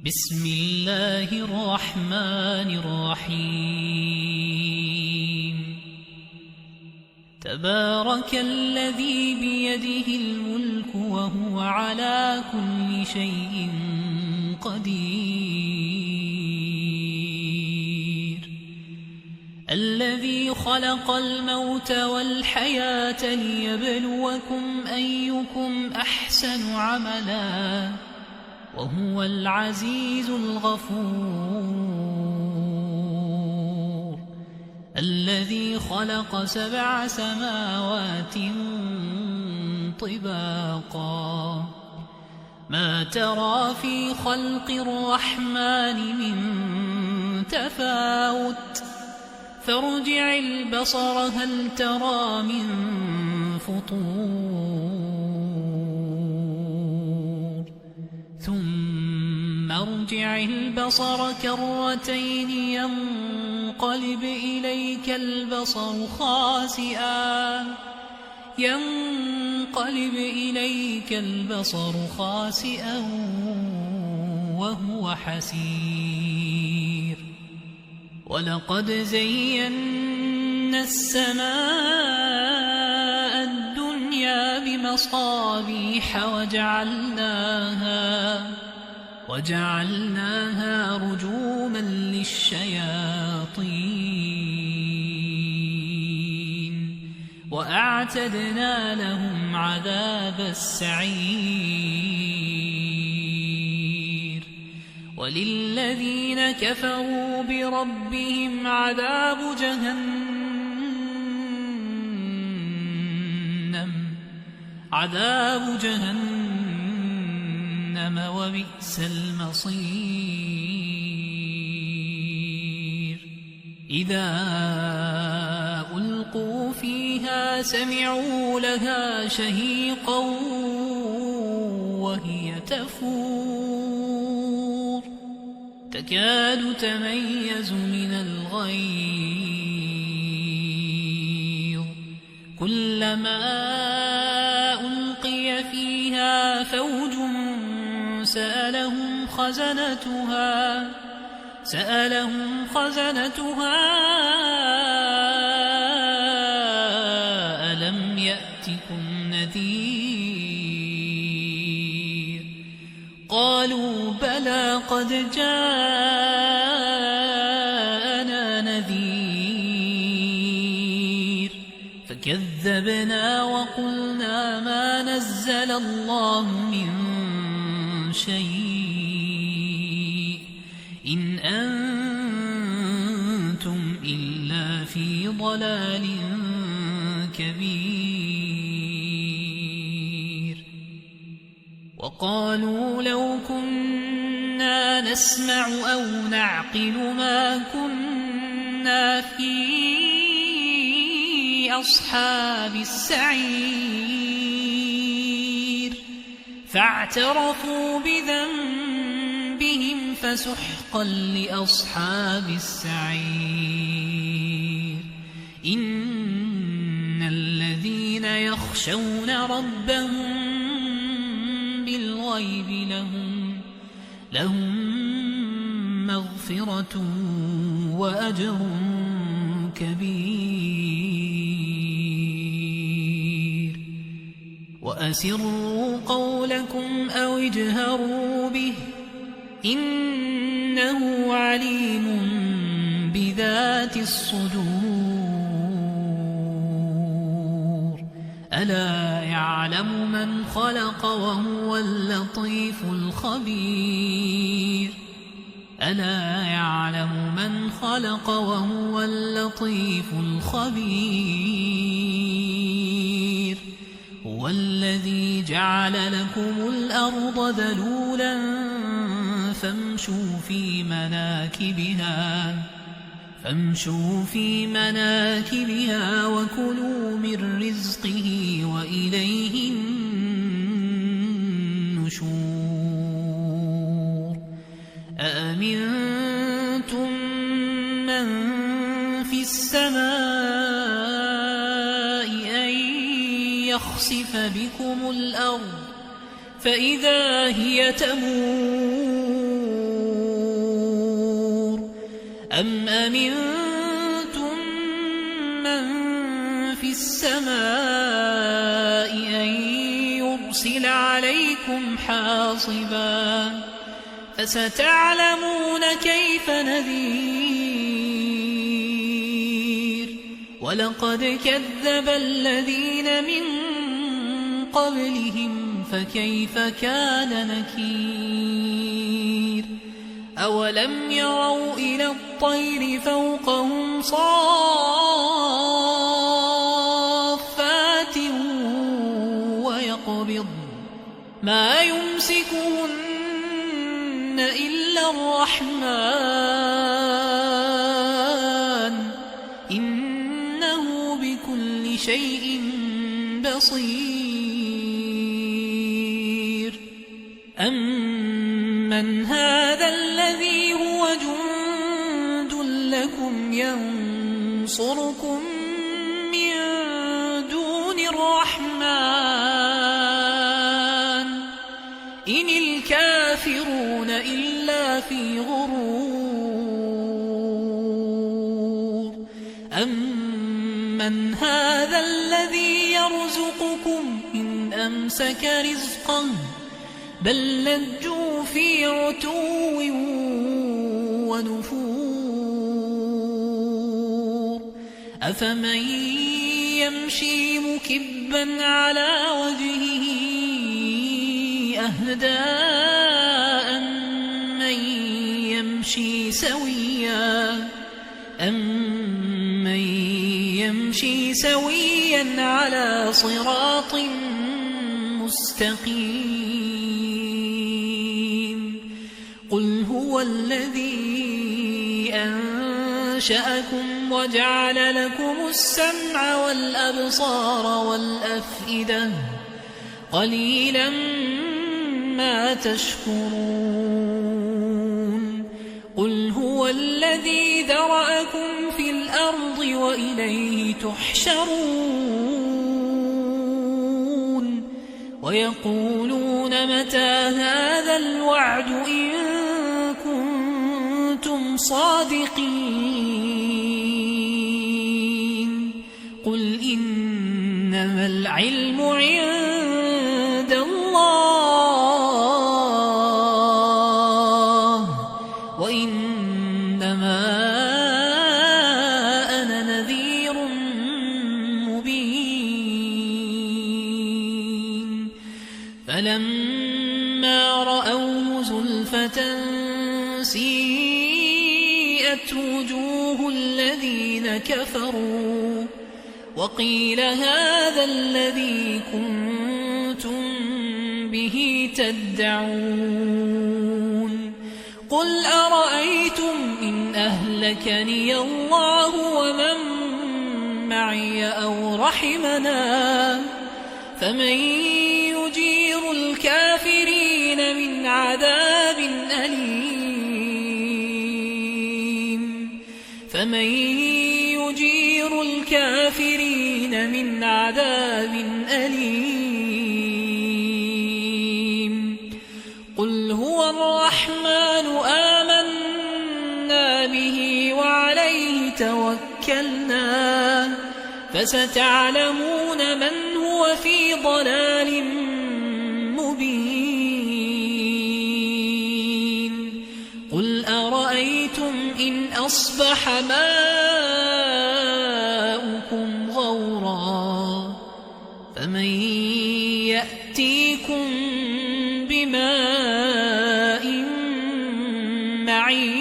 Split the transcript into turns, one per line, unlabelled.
بسم الله الرحمن الرحيم تبارك الذي بيده الملك وهو على كل شيء قدير الذي خلق الموت والحياة ليبلوكم أيكم أحسن عملا وهو العزيز الغفور الذي خلق 7 سماوات طباقا ما ترى في خلق الرحمن من تفاوت فارجع البصر هل ترى من فطور ثم ارجع البصر كرتين ينقلب إليك البصر خاسئا وهو حسير ولقد زينا السماء الدنيا بمصابيح وجعلناها رجوما للشياطين وأعتدنا لهم عذاب السعير وللذين كفروا بربهم عذاب جهنم وبئس المصير إذا ألقوا فيها سمعوا لها شهيقا وهي تفور تكاد تميز من الغيظ كلما ألقي فيها فوج سألهم خزنتها ألم يأتكم نذير قالوا بلى قد جاءنا نذير فكذبنا وقلنا ما نزل الله من شيء إن أنتم إلا في ضلال كبير وقالوا لو كنا نسمع أو نعقل ما كنا في أصحاب السعير فاعترفوا بذنبهم فسحقا لأصحاب السعير إن الذين يخشون ربهم بالغيب لهم مغفرة وأجر كبير وأسروا قولكم أو اجهروا به إنه عليم بذات الصدور ألا يعلم من خلق وهو اللطيف الخبير هو الذي جعل لكم الأرض ذلولا فامشوا في مناكبها وكلوا من رزقه وإليه النشور أأمنتم من في السماء أن يخسف بكم الأرض فإذا هي تمور أم أمنتم من في السماء أن يرسل عليكم حاصبا فستعلمون كيف نذير ولقد كذب الذين من قبلهم فكيف كان نكير أولم يروا إلى الطير فوقهم صافات ويقبض ما يمسكهن إلا الرحمن إنه بكل شيء بصير أمن هذا الذي هو جند لكم ينصركم من دون الرحمن إن الكافرون إلا في غرور أمن هذا الذي يرزقكم إن أمسك رزقه بل لجوا في عتو ونفور أفمن يمشي مكبا على وجهه أهدى أمن يمشي سويا على صراط مستقيم قل هو الذي أنشأكم وجعل لكم السمع والأبصار والأفئدة قليلا ما تشكرون قل هو الذي ذرأكم في الأرض وإليه تحشرون ويقولون متى هذا الوعد إن كنتم صادقين قل إنما العلم عند الله وإنما أنا نذير مبين فلما رأوه زلفة سيئت وجوه الذين كفروا وقيل هذا الذي كنتم به تدعون قل أرأيتم إن أهلكني الله ومن معي أو رحمنا فمن يجير الكافرين من عذاب أليم فمن يجير الكافرين من عذاب أليم قل هو الرحمن آمنا به وعليه توكلنا فستعلمون من هو في ضلال مبين قل أرأيتم إن أصبح ماؤكم غورا فمن يأتيكم بماء معين